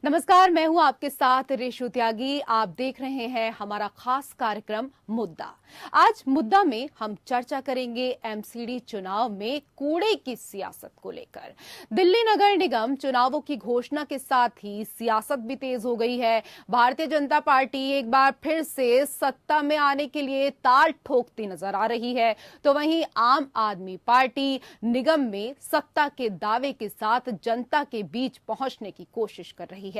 नमस्कार, मैं हूं आपके साथ रेशु त्यागी। आप देख रहे हैं हमारा खास कार्यक्रम मुद्दा। आज मुद्दा में हम चर्चा करेंगे एमसीडी चुनाव में कूड़े की सियासत को लेकर। दिल्ली नगर निगम चुनावों की घोषणा के साथ ही सियासत भी तेज हो गई है। भारतीय जनता पार्टी एक बार फिर से सत्ता में आने के लिए ताल ठोकती नजर आ रही है, तो वहीं आम आदमी पार्टी निगम में सत्ता के दावे के साथ जनता के बीच पहुंचने की कोशिश कर रही है।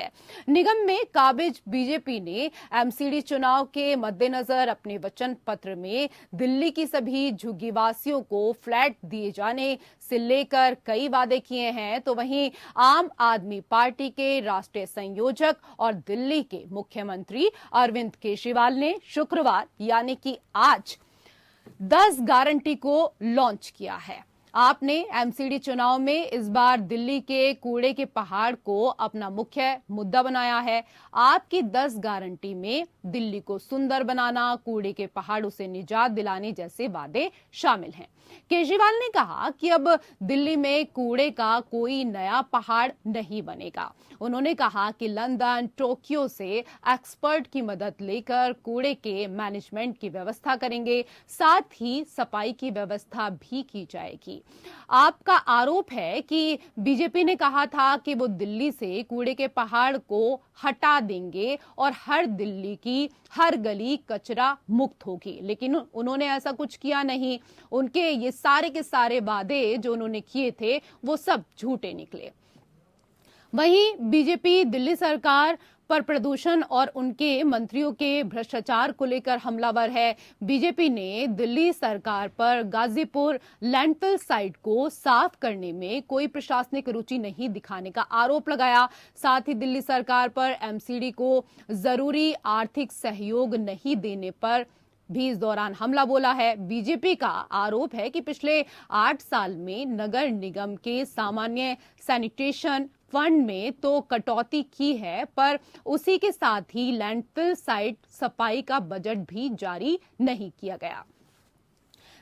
निगम में काबिज बीजेपी ने एमसीडी चुनाव के मद्देनजर अपने वचन पत्र में दिल्ली की सभी झुग्गीवासियों को फ्लैट दिए जाने से लेकर कई वादे किए हैं, तो वहीं आम आदमी पार्टी के राष्ट्रीय संयोजक और दिल्ली के मुख्यमंत्री अरविंद केजरीवाल ने शुक्रवार यानी कि आज 10 गारंटी को लॉन्च किया है। आपने एमसीडी चुनाव में इस बार दिल्ली के कूड़े के पहाड़ को अपना मुख्य मुद्दा बनाया है। आपकी 10 गारंटी में दिल्ली को सुंदर बनाना, कूड़े के पहाड़ों से निजात दिलाने जैसे वादे शामिल हैं। केजरीवाल ने कहा कि अब दिल्ली में कूड़े का कोई नया पहाड़ नहीं बनेगा। उन्होंने कहा कि लंदन, टोक्यो से एक्सपर्ट की मदद लेकर कूड़े के मैनेजमेंट की व्यवस्था करेंगे, साथ ही सफाई की व्यवस्था भी की जाएगी। आपका आरोप है कि बीजेपी ने कहा था कि वो दिल्ली से कूड़े के पहाड़ को हटा देंगे और हर दिल्ली की हर गली कचरा मुक्त होगी, लेकिन उन्होंने ऐसा कुछ किया नहीं। उनके ये सारे के सारे वादे जो उन्होंने किए थे वो सब झूठे निकले। वहीं बीजेपी दिल्ली सरकार पर प्रदूषण और उनके मंत्रियों के भ्रष्टाचार को लेकर हमलावर है। बीजेपी ने दिल्ली सरकार पर गाजीपुर लैंडफिल साइट को साफ करने में कोई प्रशासनिक रुचि नहीं दिखाने का आरोप लगाया। साथ ही दिल्ली सरकार पर एमसीडी को जरूरी आर्थिक सहयोग नहीं देने पर भी इस दौरान हमला बोला है। बीजेपी का आरोप है कि पिछले 8 साल में नगर निगम के सामान्य सैनिटेशन फंड में तो कटौती की है, पर उसी के साथ ही लैंडफिल साइट सफाई का बजट भी जारी नहीं किया गया।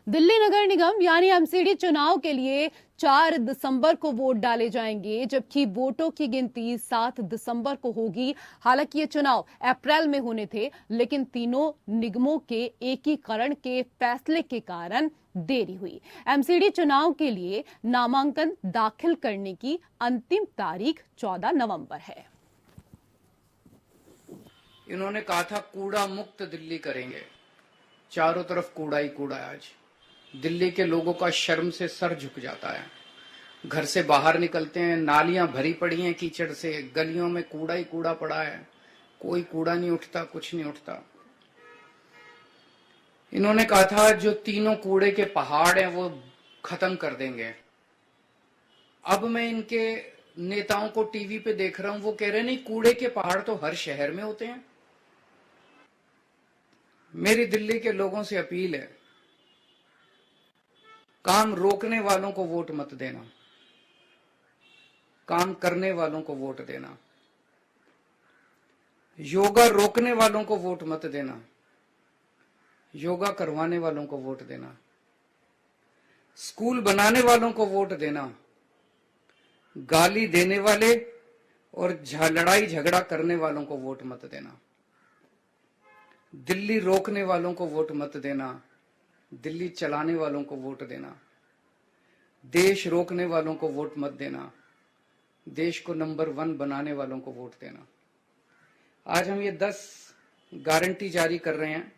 दिल्ली नगर निगम यानी एमसीडी चुनाव के लिए 4 दिसंबर को वोट डाले जाएंगे, जबकि वोटों की गिनती 7 दिसंबर को होगी। हालांकि ये चुनाव अप्रैल में होने थे, लेकिन तीनों निगमों के एकीकरण के फैसले के कारण देरी हुई। एमसीडी चुनाव के लिए नामांकन दाखिल करने की अंतिम तारीख 14 नवंबर है। इन्होंने कहा था कूड़ा मुक्त दिल्ली करेंगे, चारों तरफ कूड़ा ही कूड़ा है। आज दिल्ली के लोगों का शर्म से सर झुक जाता है। घर से बाहर निकलते हैं, नालियां भरी पड़ी हैं कीचड़ से, गलियों में कूड़ा ही कूड़ा पड़ा है, कोई कूड़ा नहीं उठता, कुछ नहीं उठता। इन्होंने कहा था जो तीनों कूड़े के पहाड़ हैं वो खत्म कर देंगे। अब मैं इनके नेताओं को टीवी पे देख रहा हूं, वो कह रहे नहीं कूड़े के पहाड़ तो हर शहर में होते हैं। मेरी दिल्ली के लोगों से अपील है, काम रोकने वालों को वोट मत देना, काम करने वालों को वोट देना। योगा रोकने वालों को वोट मत देना, योगा करवाने वालों को वोट देना। स्कूल बनाने वालों को वोट देना, गाली देने वाले और लड़ाई झगड़ा करने वालों को वोट मत देना। दिल्ली रोकने वालों को वोट मत देना, दिल्ली चलाने वालों को वोट देना। देश रोकने वालों को वोट मत देना, देश को नंबर 1 बनाने वालों को वोट देना। आज हम ये 10 गारंटी जारी कर रहे हैं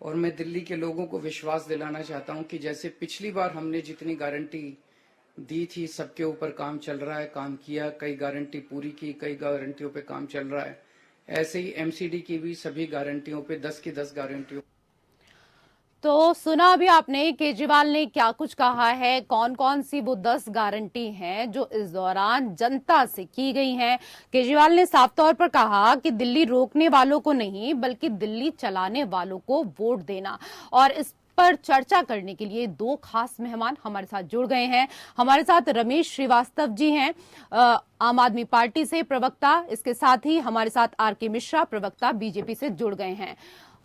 और मैं दिल्ली के लोगों को विश्वास दिलाना चाहता हूं कि जैसे पिछली बार हमने जितनी गारंटी दी थी सबके ऊपर काम चल रहा है, काम किया, कई गारंटी पूरी की, कई गारंटियों पे काम चल रहा है। ऐसे ही एमसीडी की भी सभी गारंटियों पे 10 की 10 गारंटियों। तो सुना अभी आपने केजरीवाल ने क्या कुछ कहा है, कौन कौन सी वो 10 गारंटी हैं जो इस दौरान जनता से की गई हैं। केजरीवाल ने साफ तौर पर कहा कि दिल्ली रोकने वालों को नहीं बल्कि दिल्ली चलाने वालों को वोट देना। और इस पर चर्चा करने के लिए 2 खास मेहमान हमारे साथ जुड़ गए हैं। हमारे साथ रमेश श्रीवास्तव जी हैं, आम आदमी पार्टी से प्रवक्ता। इसके साथ ही हमारे साथ आरके मिश्रा, प्रवक्ता बीजेपी से जुड़ गए हैं।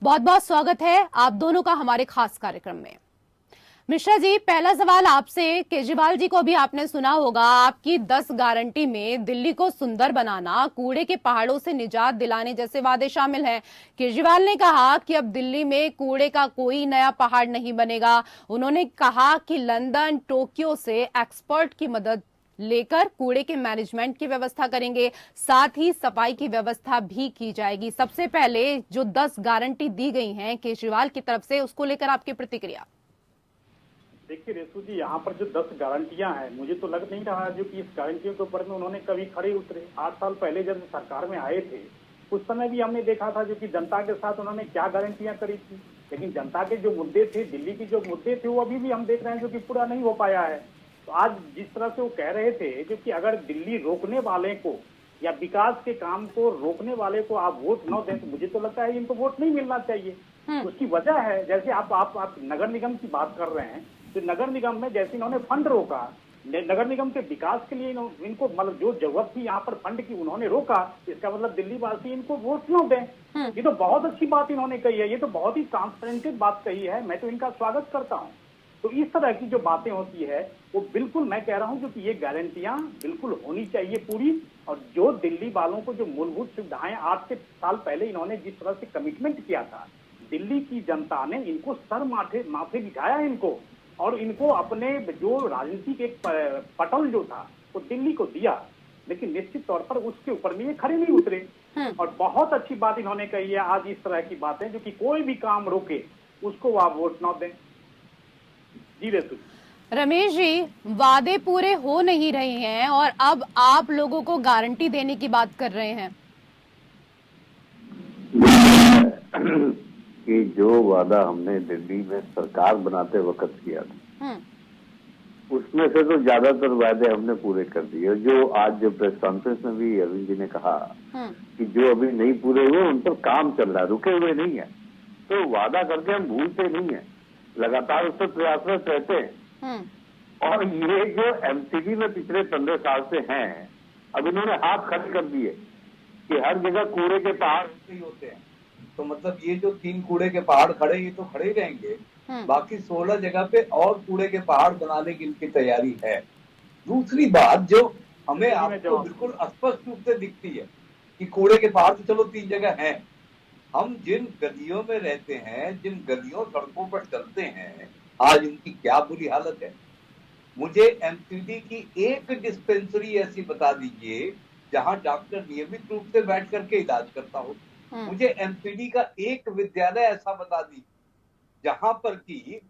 बहुत बहुत स्वागत है आप दोनों का हमारे खास कार्यक्रम में। मिश्रा जी, पहला सवाल आपसे। केजरीवाल जी को भी आपने सुना होगा, आपकी 10 गारंटी में दिल्ली को सुंदर बनाना, कूड़े के पहाड़ों से निजात दिलाने जैसे वादे शामिल हैं। केजरीवाल ने कहा कि अब दिल्ली में कूड़े का कोई नया पहाड़ नहीं बनेगा। उन्होंने कहा कि लंदन, टोक्यो से एक्सपर्ट की मदद लेकर कूड़े के मैनेजमेंट की व्यवस्था करेंगे, साथ ही सफाई की व्यवस्था भी की जाएगी। सबसे पहले जो 10 गारंटी दी गई हैं केजरीवाल की तरफ से, उसको लेकर आपकी प्रतिक्रिया। देखिए रेसू जी, यहाँ पर जो 10 गारंटियां हैं, मुझे तो लग नहीं रहा जो कि इस गारंटियों के ऊपर में उन्होंने कभी खड़े उतरे। 8 साल पहले जब सरकार में आए थे, उस समय भी हमने देखा था जो कि जनता के साथ उन्होंने क्या गारंटियां करी थी, लेकिन जनता के जो मुद्दे थे, दिल्ली के जो मुद्दे थे, वो अभी भी हम देख रहे हैं जो कि पूरा नहीं हो पाया है। तो आज जिस तरह से वो कह रहे थे जो कि अगर दिल्ली रोकने वाले को या विकास के काम को रोकने वाले को आप वोट न दें, तो मुझे तो लगता है इनको वोट नहीं मिलना चाहिए। उसकी वजह है, जैसे आप नगर निगम की बात कर रहे हैं, तो नगर निगम में जैसे इन्होंने फंड रोका, नगर निगम के विकास के लिए इनको मतलब जो जरूरत थी यहाँ पर फंड की उन्होंने रोका, इसका मतलब दिल्ली वासी इनको वोट न दें। ये तो बहुत अच्छी बात इन्होंने कही है, ये तो बहुत ही ट्रांसपेरेंटेड बात कही है, मैं तो इनका स्वागत करता हूँ। तो इस तरह की जो बातें होती है वो बिल्कुल मैं कह रहा हूँ जो कि ये गारंटियां बिल्कुल होनी चाहिए पूरी। और जो दिल्ली वालों को जो मूलभूत सुविधाएं 8 साल पहले इन्होंने जिस तरह से कमिटमेंट किया था, दिल्ली की जनता ने इनको सर माथे बिठाया इनको, और इनको अपने जो राजनीतिक एक पटल जो था वो दिल्ली को दिया, लेकिन निश्चित तौर पर उसके ऊपर में ये खड़े नहीं उतरे। और बहुत अच्छी बात इन्होंने कही है आज इस तरह की बातें जो कि कोई भी काम रोके उसको आप वोट न दें। जी रेतु। रमेश जी, वादे पूरे हो नहीं रहे हैं और अब आप लोगों को गारंटी देने की बात कर रहे हैं। कि जो वादा हमने दिल्ली में सरकार बनाते वक्त किया था, उसमें से तो ज्यादातर वादे हमने पूरे कर दिए। जो आज जो प्रेस कॉन्फ्रेंस में भी अरविंद जी ने कहा कि जो अभी नहीं पूरे हुए उन पर काम चल रहा है, रुके हुए नहीं है। तो वादा करके हम भूलते नहीं है, लगातार उस पर प्रयासरत रहते हैं। और ये जो एमसीडी में पिछले 15 साल से हैं, अब इन्होंने हाथ खड़े कर दिए कि हर जगह कूड़े के पहाड़ ही होते हैं। तो मतलब ये जो 3 कूड़े के पहाड़ खड़े, ये तो खड़े रहेंगे, बाकी 16 जगह पे और कूड़े के पहाड़ बनाने की इनकी तैयारी है। दूसरी बात जो हमें आपको बिल्कुल स्पष्ट रूप से दिखती है कि कूड़े के पहाड़ तो चलो 3 जगह हैं, हम जिन गलियों में रहते हैं, जिन गलियों सड़कों पर चलते हैं, आज उनकी क्या बुरी हालत है। मुझे एमसीडी की एक डिस्पेंसरी ऐसी बता दीजिए जहां डॉक्टर नियमित रूप से बैठ करके इलाज करता हो। मुझे एमसीडी का एक विद्यालय ऐसा बता दीजिए जहां पर की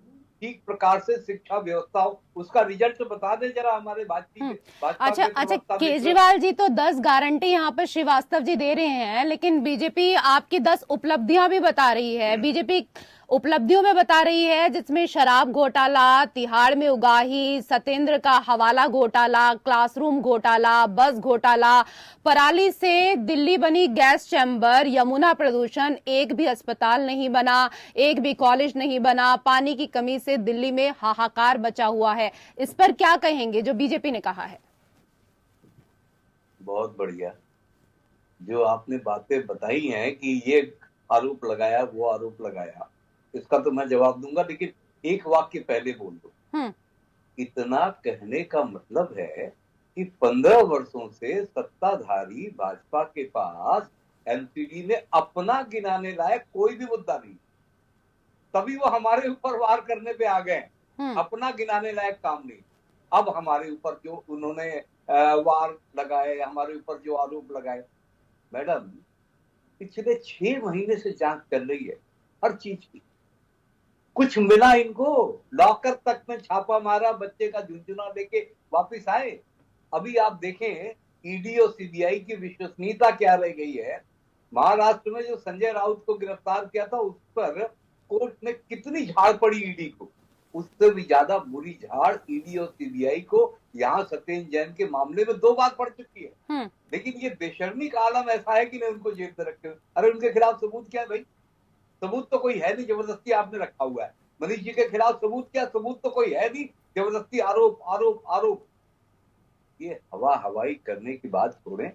ठीक प्रकार से शिक्षा व्यवस्था हो। उसका रिजल्ट बता दे जरा हमारे भाजपा अच्छा, केजरीवाल जी तो 10 गारंटी यहाँ पर श्रीवास्तव जी दे रहे हैं, लेकिन बीजेपी आपकी 10 उपलब्धियां भी बता रही है। बीजेपी उपलब्धियों में बता रही है जिसमें शराब घोटाला, तिहाड़ में उगाही, सत्येंद्र का हवाला घोटाला, क्लासरूम घोटाला, बस घोटाला, पराली से दिल्ली बनी गैस चैम्बर, यमुना प्रदूषण, एक भी अस्पताल नहीं बना, एक भी कॉलेज नहीं बना, पानी की कमी से दिल्ली में हाहाकार मचा हुआ है। इस पर क्या कहेंगे जो बीजेपी ने कहा है? बहुत बढ़िया, जो आपने बातें बताई हैं कि ये आरोप लगाया, वो आरोप लगाया, इसका तो मैं जवाब दूंगा, लेकिन एक वाक्य पहले बोल दो। इतना कहने का मतलब है कि 15 वर्षों से सत्ताधारी भाजपा के पास एमसीडी में अपना गिनाने लायक कोई भी मुद्दा नहीं, तभी वो हमारे ऊपर वार करने पे आ गए। अपना गिनाने लायक काम नहीं। अब हमारे ऊपर जो उन्होंने वार लगाए, हमारे ऊपर जो आरोप लगाए, मैडम पिछले 6 महीने से जांच चल रही है हर चीज की, कुछ मिला इनको? लॉकर तक में छापा मारा, बच्चे का झुंझुना लेके वापस आए। अभी आप देखें ईडी और सीबीआई की विश्वसनीयता क्या रह गई है। महाराष्ट्र में जो संजय राउत को गिरफ्तार किया था, उस पर कोर्ट ने कितनी झाड़ पड़ी ईडी को, उससे भी ज्यादा बुरी झाड़ ईडी और सीबीआई को यहाँ सत्येंद्र जैन के मामले में 2 बार पड़ चुकी है। लेकिन ये बेशर्मी का आलम ऐसा है कि नहीं उनको जेल में रखे। अरे उनके खिलाफ सबूत क्या है भाई? सबूत तो कोई है नहीं, जबरदस्ती आपने रखा हुआ है। मनीष जी के खिलाफ सबूत क्या? सबूत तो कोई है नहीं, जबरदस्ती आरोप आरोप आरोप। ये हवाई करने की बात छोड़ें,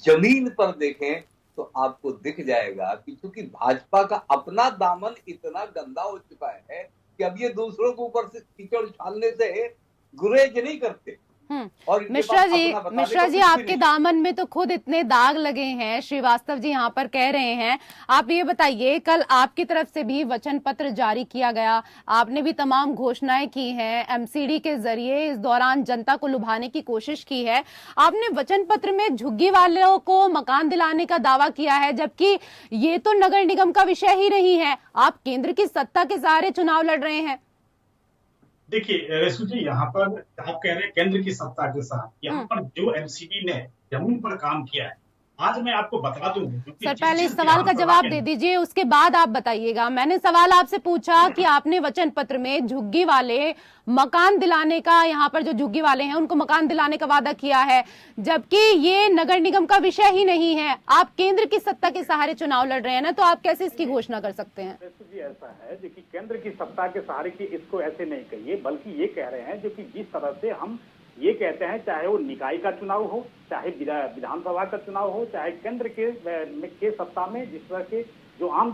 जमीन पर देखें तो आपको दिख जाएगा कि क्योंकि भाजपा का अपना दामन इतना गंदा हो चुका है कि अब ये दूसरों के ऊपर से कीचड़ उछालने से गुरेज नहीं करते। और मिश्रा जी आपके दामन में तो खुद इतने दाग लगे हैं, श्रीवास्तव जी यहाँ पर कह रहे हैं। आप ये बताइए, कल आपकी तरफ से भी वचन पत्र जारी किया गया, आपने भी तमाम घोषणाएं की हैं, एमसीडी के जरिए इस दौरान जनता को लुभाने की कोशिश की है। आपने वचन पत्र में झुग्गी वालों को मकान दिलाने का दावा किया है, जबकि ये तो नगर निगम का विषय ही नहीं है। आप केंद्र की सत्ता के सहारे चुनाव लड़ रहे हैं। देखिए रेशु जी, यहाँ पर आप कह रहे हैं केंद्र की सत्ता के साथ, यहाँ पर जो एमसीडी ने जमीन पर काम किया है, आज मैं आपको बता दूं। सर पहले इस सवाल का जवाब दे दीजिए, उसके बाद आप बताइएगा। मैंने सवाल आपसे पूछा कि आपने वचन पत्र में झुग्गी वाले मकान दिलाने का, यहाँ पर जो झुग्गी वाले हैं उनको मकान दिलाने का वादा किया है, जबकि ये नगर निगम का विषय ही नहीं है। आप केंद्र की सत्ता के सहारे चुनाव लड़ रहे हैं ना, तो आप कैसे इसकी घोषणा कर सकते हैं? जी ऐसा है जो कि केंद्र की सत्ता के सहारे की इसको ऐसे नहीं कहिए, बल्कि ये कह रहे हैं जो कि जिस तरह से हम ये कहते हैं, चाहे वो निकाय का चुनाव हो, चाहे विधानसभा का चुनाव हो, चाहे केंद्र के सत्ता में जिस तरह के जो आम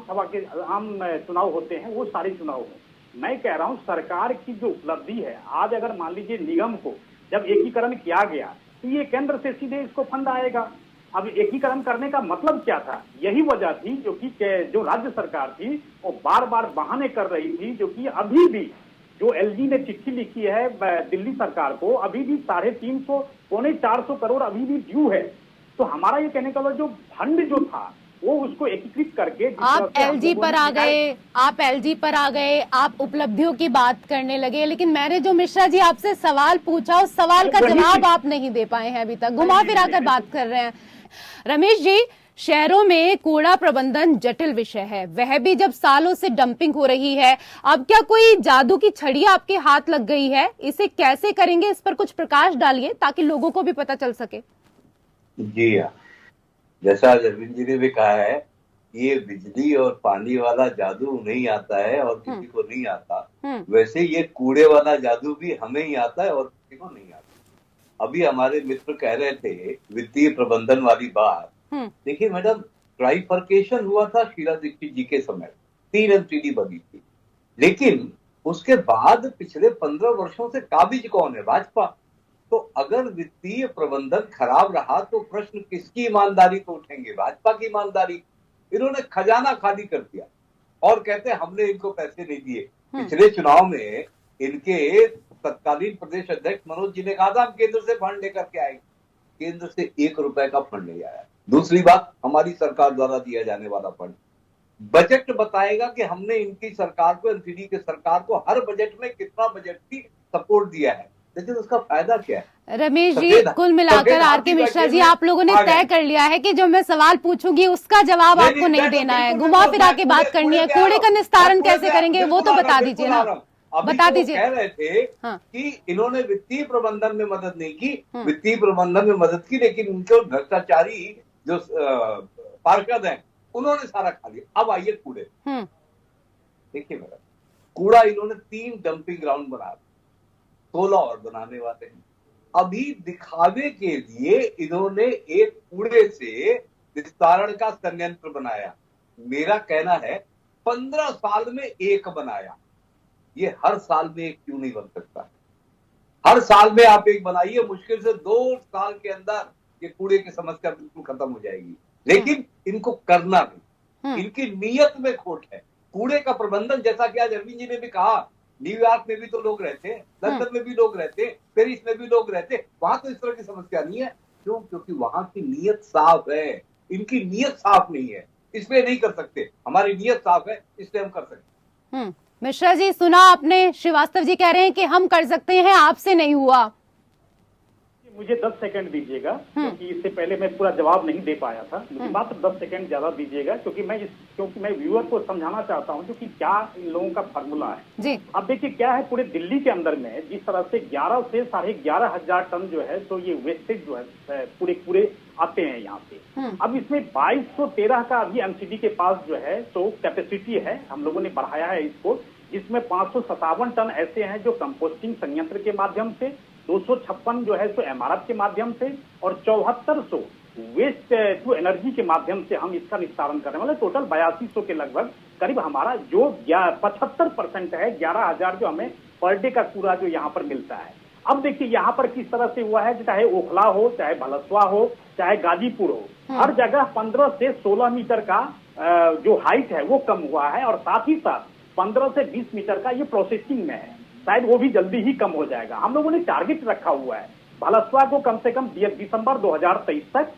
चुनाव होते हैं वो सारे चुनाव हो। मैं कह रहा हूँ सरकार की जो उपलब्धि है, आज अगर मान लीजिए निगम को जब एकीकरण किया गया तो ये केंद्र से सीधे इसको फंड आएगा। अब एकीकरण करने का मतलब क्या था? यही वजह थी जो कि जो राज्य सरकार थी वो बार बार बहाने कर रही थी, जो कि अभी भी जो एलजी ने चिट्ठी लिखी है दिल्ली सरकार को, अभी भी 350 पौने 400 करोड़ अभी भी ड्यू है। तो हमारा ये कहने का जो फंड जो था वो उसको एकीकृत करके आप एलजी पर आ गए, आप उपलब्धियों की बात करने लगे, लेकिन मैंने जो मिश्रा जी आपसे सवाल पूछा उस सवाल का जवाब आप नहीं दे पाए हैं अभी तक, घुमा फिरा कर बात कर रहे हैं। रमेश जी, शहरों में कूड़ा प्रबंधन जटिल विषय है, वह भी जब सालों से डंपिंग हो रही है। अब क्या कोई जादू की छड़ी आपके हाथ लग गई है? इसे कैसे करेंगे, इस पर कुछ प्रकाश डालिए ताकि लोगों को भी पता चल सके। जी हाँ, जैसा अरविंद जी ने भी कहा है, ये बिजली और पानी वाला जादू नहीं आता है और किसी को नहीं आता, वैसे ये कूड़े वाला जादू भी हमें ही आता है और किसी को नहीं आता। अभी हमारे मित्र कह रहे थे वित्तीय प्रबंधन वाली बात। देखिए मैडम, ट्राइफर्केशन हुआ था शीला दीक्षित जी के समय, 3 एमसीडी बनी थी, लेकिन उसके बाद पिछले 15 वर्षों से काबिज कौन है? भाजपा। तो अगर वित्तीय प्रबंधन खराब रहा तो प्रश्न किसकी ईमानदारी को उठेंगे? भाजपा की ईमानदारी। इन्होंने खजाना खाली कर दिया और कहते हमने इनको पैसे नहीं दिए। पिछले चुनाव में इनके तत्कालीन प्रदेश अध्यक्ष मनोज जी ने कहा था हम केंद्र से फंड लेकर के आएंगे, केंद्र से 1 रुपए का फंड नहीं आया। दूसरी बात, हमारी सरकार द्वारा दिया जाने वाला फंड, बजट बताएगा कि हमने इनकी सरकार को, एनसीडी की सरकार को हर बजट में कितना बजट की सपोर्ट दिया है, लेकिन उसका फायदा क्या है? रमेश जी, कुल मिलाकर आरके मिश्रा जी, आप लोगों ने तय कर लिया है कि जो मैं सवाल पूछूंगी उसका जवाब आपको नहीं देना है, घुमा फिरा के बात करनी है। कूड़े का निस्तारण कैसे करेंगे वो तो बता दीजिए ना, बता दीजिए। कह रहे थे कि इन्होंने वित्तीय प्रबंधन में मदद नहीं की, वित्तीय प्रबंधन में मदद की, लेकिन उनको भ्रष्टाचारी जो पार्षद हैं उन्होंने सारा खा लिया। अब आइए कूड़े। देखिए मैडम, कूड़ा इन्होंने 3 डंपिंग ग्राउंड बना, 16 और बनाने वाले हैं। अभी दिखावे के लिए इन्होंने एक कूड़े से निस्तारण का संयंत्र बनाया। मेरा कहना है 15 साल में एक बनाया, ये हर साल में एक क्यों नहीं बन सकता? हर साल में आप एक बनाइए, मुश्किल से 2 साल के अंदर ये कूड़े की समस्या बिल्कुल खत्म हो जाएगी। लेकिन इनको करना नहीं, इनकी नीयत में खोट है। कूड़े का प्रबंधन, जैसा कि आज अरविंद जी ने भी कहा, न्यूयॉर्क में भी तो लोग रहते, लंदन में भी लोग रहते, पेरिस में भी लोग रहते, वहां तो इस तरह की समस्या नहीं है। क्यों? क्योंकि वहां की नीयत साफ है, इनकी नीयत साफ नहीं है, इसलिए नहीं कर सकते। हमारी नीयत साफ है, इसलिए हम कर सकते। मिश्रा जी, सुना आपने, श्रीवास्तव जी कह रहे हैं कि हम कर सकते हैं, आपसे नहीं हुआ। मुझे 10 सेकंड दीजिएगा, क्योंकि इससे पहले मैं पूरा जवाब नहीं दे पाया था। मुझे मात्र 10 सेकंड ज्यादा दीजिएगा, क्योंकि मैं व्यूअर को समझाना चाहता हूं कि क्या इन लोगों का फार्मूला है जी। अब देखिए क्या है, पूरे दिल्ली के अंदर में जिस तरह से 11 से 11,500 टन जो है तो ये वेस्टेज जो है पूरे आते हैं यहाँ पे। अब इसमें 2213 का अभी एमसीडी के पास जो है तो कैपेसिटी है, हम लोगों ने बढ़ाया है इसको, जिसमें 557 टन ऐसे हैं जो कंपोस्टिंग संयंत्र के माध्यम से, 256 जो है तो एमआरएफ के माध्यम से, और 7400 वेस्ट टू एनर्जी के माध्यम से हम इसका निस्तारण करने वाले, टोटल 8200 के लगभग करीब हमारा जो 75% है, 11,000 जो हमें पर डे का कूड़ा जो यहाँ पर मिलता है। अब देखिए यहाँ पर किस तरह से हुआ है, चाहे ओखला हो, चाहे भलसवा हो, चाहे गाजीपुर हो, हर जगह 15 से 16 मीटर का जो हाइट है वो कम हुआ है, और साथ ही साथ 15 से 20 मीटर का ये प्रोसेसिंग में है, शायद वो भी जल्दी ही कम हो जाएगा। हम लोगों ने टारगेट रखा हुआ है भलसवा को कम से कम दिसंबर 2023 तक,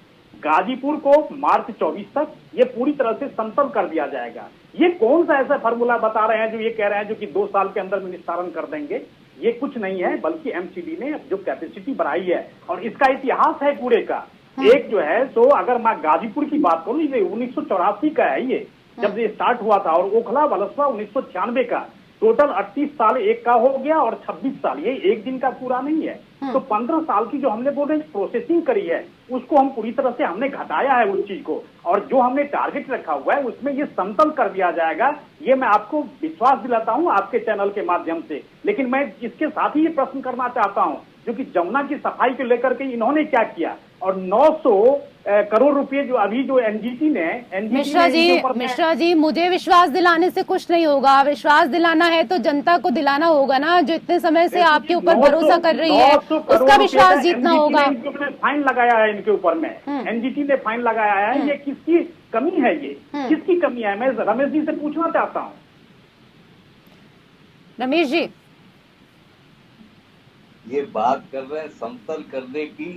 गाजीपुर को मार्च 24 तक ये पूरी तरह से समतल कर दिया जाएगा। ये कौन सा ऐसा फार्मूला बता रहे हैं जो ये कह रहे हैं जो कि 2 साल के अंदर में निस्तारण कर देंगे? ये कुछ नहीं है, बल्कि एमसीडी ने जो कैपेसिटी बढ़ाई है, और इसका इतिहास है कूड़े का। एक जो है तो अगर मैं गाजीपुर की बात करूं, ये 1984 का है ये, जब ये स्टार्ट हुआ था, और ओखला भलसवा 1996 का। टोटल 38 साल एक का हो गया और 26 साल, ये एक दिन का पूरा नहीं है। तो 15 साल की जो हमने बोले प्रोसेसिंग करी है, उसको हम पूरी तरह से हमने घटाया है उस चीज को, और जो हमने टारगेट रखा हुआ है उसमें ये समतल कर दिया जाएगा। ये मैं आपको विश्वास दिलाता हूं आपके चैनल के माध्यम से। लेकिन मैं इसके साथ ही ये प्रश्न करना चाहता हूं, जो कि जमुना की सफाई को लेकर के इन्होंने क्या किया, और 900 करोड़ रुपए जो अभी जो एनजीटी ने मिश्रा जी, मुझे विश्वास दिलाने से कुछ नहीं होगा। विश्वास दिलाना है तो जनता को दिलाना होगा ना, जो इतने समय से आपके ऊपर भरोसा कर रही है, उसका विश्वास जीतना होगा। फाइन लगाया है इनके ऊपर में, एनजीटी ने फाइन लगाया है। ये किसकी कमी है, ये किसकी कमी है? मैं रमेश जी से पूछना चाहता हूँ। रमेश जी, ये बात कर रहे हैं समतल करने की,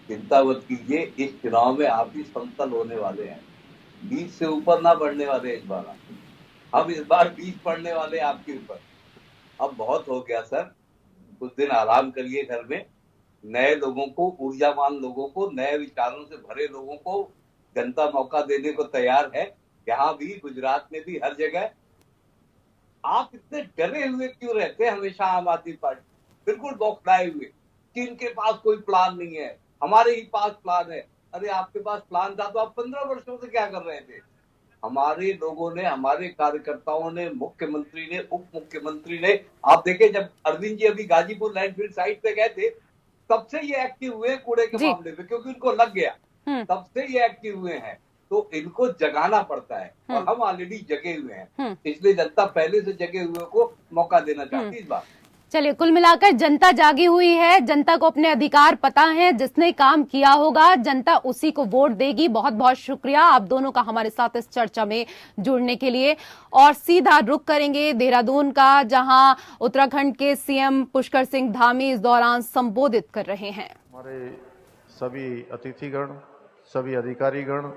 चिंता मत कीजिए, इस चुनाव में आप ही समतल होने वाले हैं। 20 से ऊपर ना बढ़ने वाले इस बार, हम इस बार 20 पढ़ने वाले आपके ऊपर। अब बहुत हो गया सर, कुछ दिन आराम करिए घर में। नए लोगों को, ऊर्जावान लोगों को, नए विचारों से भरे लोगों को जनता मौका देने को तैयार है। यहाँ भी, गुजरात में भी, हर जगह। आप इतने डरे हुए क्यों रहते हैं हमेशा आम आदमी पार्टी? बिल्कुल बौखलाए हुए कि इनके पास कोई प्लान नहीं है, हमारे ही पास प्लान है। अरे आपके पास प्लान था तो आप 15 वर्षों से क्या कर रहे थे? हमारे लोगों ने, हमारे कार्यकर्ताओं ने, मुख्यमंत्री ने, उप मुख्यमंत्री ने, आप देखें जब अरविंद जी अभी गाजीपुर लैंडफिल साइट पे गए थे, तब से ये एक्टिव हुए कूड़े के मामले पे, क्योंकि उनको लग गया, तब से ये एक्टिव हुए हैं। तो इनको जगाना पड़ता है, और हम ऑलरेडी जगे हुए हैं, इसलिए जनता पहले से जगे हुए को मौका देना चाहती है इस बार। चलिए, कुल मिलाकर जनता जागी हुई है, जनता को अपने अधिकार पता है, जिसने काम किया होगा जनता उसी को वोट देगी। बहुत बहुत शुक्रिया आप दोनों का हमारे साथ इस चर्चा में जुड़ने के लिए। और सीधा रुख करेंगे देहरादून का, जहां उत्तराखंड के सीएम पुष्कर सिंह धामी इस दौरान संबोधित कर रहे हैं। हमारे सभी अतिथिगण, सभी अधिकारीगण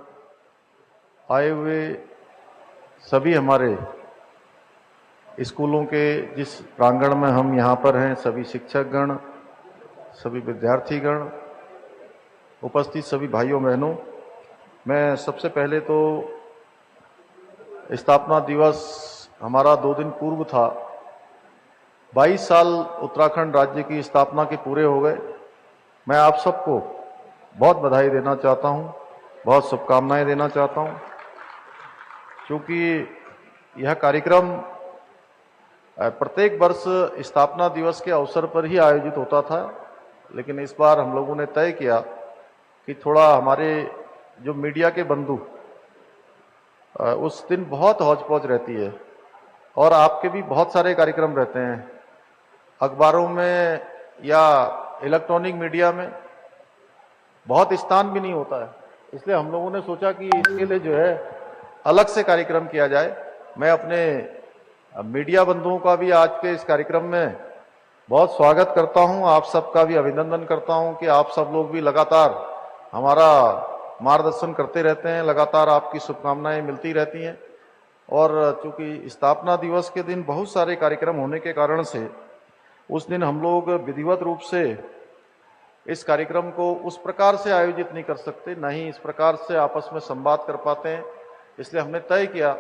आए हुए, सभी हमारे स्कूलों के जिस प्रांगण में हम यहाँ पर हैं, सभी शिक्षकगण, सभी विद्यार्थीगण, उपस्थित सभी भाइयों बहनों, मैं सबसे पहले तो स्थापना दिवस हमारा 2 दिन पूर्व था। 22 साल उत्तराखंड राज्य की स्थापना के पूरे हो गए। मैं आप सबको बहुत बधाई देना चाहता हूँ, बहुत शुभकामनाएं देना चाहता हूँ, क्योंकि यह कार्यक्रम प्रत्येक वर्ष स्थापना दिवस के अवसर पर ही आयोजित होता था, लेकिन इस बार हम लोगों ने तय किया कि थोड़ा हमारे जो मीडिया के बंधु, उस दिन बहुत हौच-पौच रहती है और आपके भी बहुत सारे कार्यक्रम रहते हैं, अखबारों में या इलेक्ट्रॉनिक मीडिया में बहुत स्थान भी नहीं होता है। इसलिए हम लोगों ने सोचा कि इसके लिए जो है अलग से कार्यक्रम किया जाए। मैं अपने मीडिया बंधुओं का भी आज के इस कार्यक्रम में बहुत स्वागत करता हूं, आप सबका भी अभिनंदन करता हूं कि आप सब लोग भी लगातार हमारा मार्गदर्शन करते रहते हैं, लगातार आपकी शुभकामनाएं मिलती रहती हैं। और चूंकि स्थापना दिवस के दिन बहुत सारे कार्यक्रम होने के कारण से उस दिन हम लोग विधिवत रूप से इस कार्यक्रम को उस प्रकार से आयोजित नहीं कर सकते, न ही इस प्रकार से आपस में संवाद कर पाते हैं। इसलिए हमने तय किया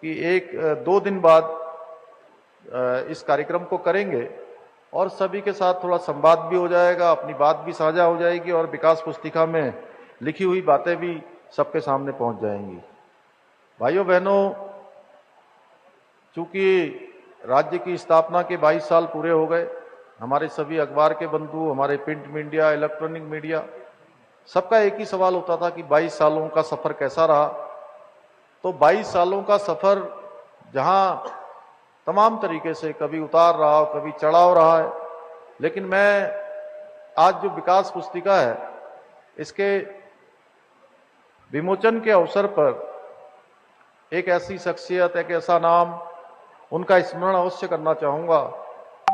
कि 1-2 दिन बाद इस कार्यक्रम को करेंगे और सभी के साथ थोड़ा संवाद भी हो जाएगा, अपनी बात भी साझा हो जाएगी और विकास पुस्तिका में लिखी हुई बातें भी सबके सामने पहुंच जाएंगी। भाइयों बहनों, चूंकि राज्य की स्थापना के 22 साल पूरे हो गए, हमारे सभी अखबार के बंधु, हमारे प्रिंट मीडिया, इलेक्ट्रॉनिक मीडिया, सबका एक ही सवाल होता था कि 22 सालों का सफर कैसा रहा। तो 22 सालों का सफर जहां तमाम तरीके से कभी उतार रहा हो, कभी चढ़ाव रहा है, लेकिन मैं आज जो विकास पुस्तिका है इसके विमोचन के अवसर पर एक ऐसी शख्सियत, एक ऐसा नाम, उनका स्मरण अवश्य करना चाहूंगा,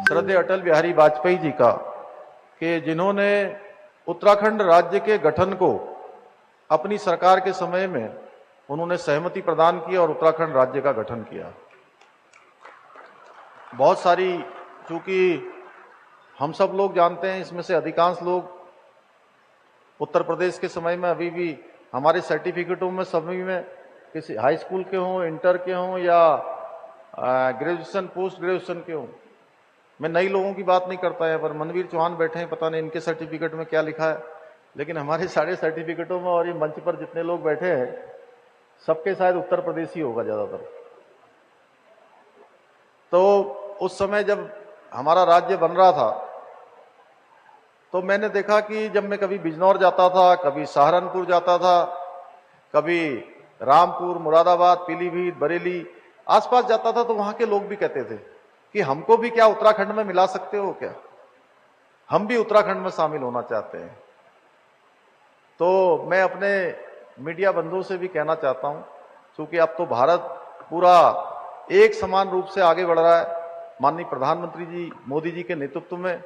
श्रद्धेय अटल बिहारी वाजपेयी जी का, कि जिन्होंने उत्तराखंड राज्य के गठन को अपनी सरकार के समय में उन्होंने सहमति प्रदान की और उत्तराखंड राज्य का गठन किया। बहुत सारी, चूंकि हम सब लोग जानते हैं, इसमें से अधिकांश लोग उत्तर प्रदेश के समय में अभी भी हमारे सर्टिफिकेटों में सभी में किसी हाई स्कूल के हों, इंटर के हों या ग्रेजुएशन, पोस्ट ग्रेजुएशन के हों। मैं नई लोगों की बात नहीं करता है, पर मनवीर चौहान बैठे हैं, पता नहीं इनके सर्टिफिकेट में क्या लिखा है, लेकिन हमारे सारे सर्टिफिकेटों में और ये मंच पर जितने लोग बैठे हैं सबके शायद उत्तर प्रदेश ही होगा ज्यादातर। तो उस समय जब हमारा राज्य बन रहा था तो मैंने देखा कि जब मैं कभी बिजनौर जाता था, कभी सहारनपुर जाता था, कभी रामपुर, मुरादाबाद, पीलीभीत, बरेली आसपास जाता था, तो वहां के लोग भी कहते थे कि हमको भी क्या उत्तराखंड में मिला सकते हो क्या, हम भी उत्तराखंड में शामिल होना चाहते हैं। तो मैं अपने मीडिया बंधुओं से भी कहना चाहता हूं, क्योंकि अब तो भारत पूरा एक समान रूप से आगे बढ़ रहा है। माननीय प्रधानमंत्री जी मोदी जी के नेतृत्व में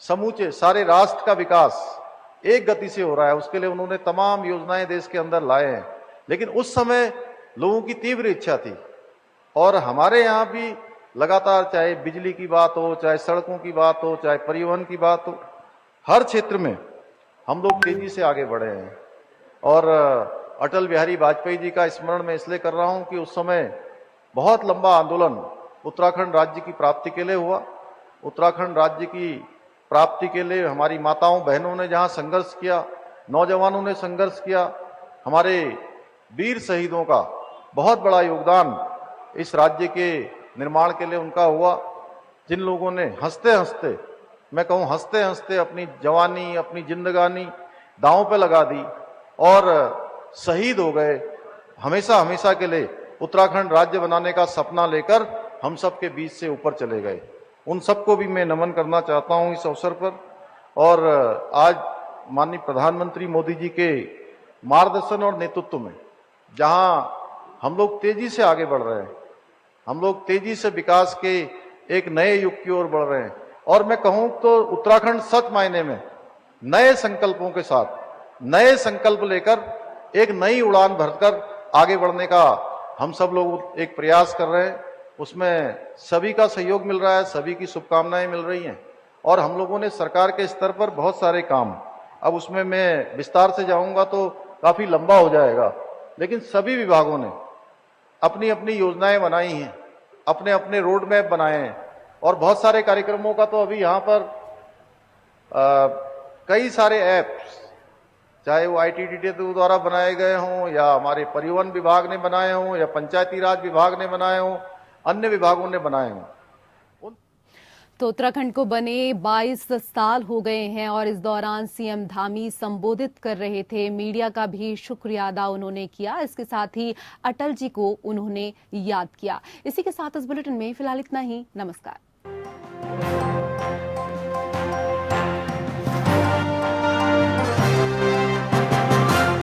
समूचे सारे राष्ट्र का विकास एक गति से हो रहा है। उसके लिए उन्होंने तमाम योजनाएं देश के अंदर लाए हैं, लेकिन उस समय लोगों की तीव्र इच्छा थी और हमारे यहाँ भी लगातार, चाहे बिजली की बात हो, चाहे सड़कों की बात हो, चाहे परिवहन की बात हो, हर क्षेत्र में हम लोग तेजी से आगे बढ़े हैं। और अटल बिहारी वाजपेयी जी का स्मरण मैं इसलिए कर रहा हूं कि उस समय बहुत लंबा आंदोलन उत्तराखंड राज्य की प्राप्ति के लिए हुआ। उत्तराखंड राज्य की प्राप्ति के लिए हमारी माताओं बहनों ने जहां संघर्ष किया, नौजवानों ने संघर्ष किया, हमारे वीर शहीदों का बहुत बड़ा योगदान इस राज्य के निर्माण के लिए उनका हुआ, जिन लोगों ने हंसते हंसते, मैं कहूं हंसते हंसते अपनी जवानी, अपनी जिंदगानी दांव पे लगा दी और शहीद हो गए। हमेशा हमेशा के लिए उत्तराखंड राज्य बनाने का सपना लेकर हम सब के बीच से ऊपर चले गए। उन सबको भी मैं नमन करना चाहता हूं इस अवसर पर। और आज माननीय प्रधानमंत्री मोदी जी के मार्गदर्शन और नेतृत्व में जहां हम लोग तेजी से आगे बढ़ रहे हैं, हम लोग तेजी से विकास के एक नए युग की ओर बढ़ रहे हैं, और मैं कहूं तो उत्तराखंड सच मायने में नए संकल्पों के साथ, नए संकल्प लेकर एक नई उड़ान भरकर आगे बढ़ने का हम सब लोग एक प्रयास कर रहे हैं। उसमें सभी का सहयोग मिल रहा है, सभी की शुभकामनाएं मिल रही हैं, और हम लोगों ने सरकार के स्तर पर बहुत सारे काम, अब उसमें मैं विस्तार से जाऊंगा तो काफी लंबा हो जाएगा, लेकिन सभी विभागों ने अपनी अपनी योजनाएं बनाई हैं, अपने अपने रोड मैप बनाए हैं, और बहुत सारे कार्यक्रमों का तो अभी यहाँ पर कई सारे ऐप्स, चाहे वो ITDT द्वारा बनाए गए हों या हमारे परिवहन विभाग ने बनाए हों या पंचायती राज विभाग ने बनाए हों, अन्य विभागों ने बनाए हों। तो उत्तराखंड को बने 22 साल हो गए हैं और इस दौरान सीएम धामी संबोधित कर रहे थे। मीडिया का भी शुक्रिया अदा उन्होंने किया, इसके साथ ही अटल जी को उन्होंने याद किया। इसी के साथ इस बुलेटिन में फिलहाल इतना ही। नमस्कार।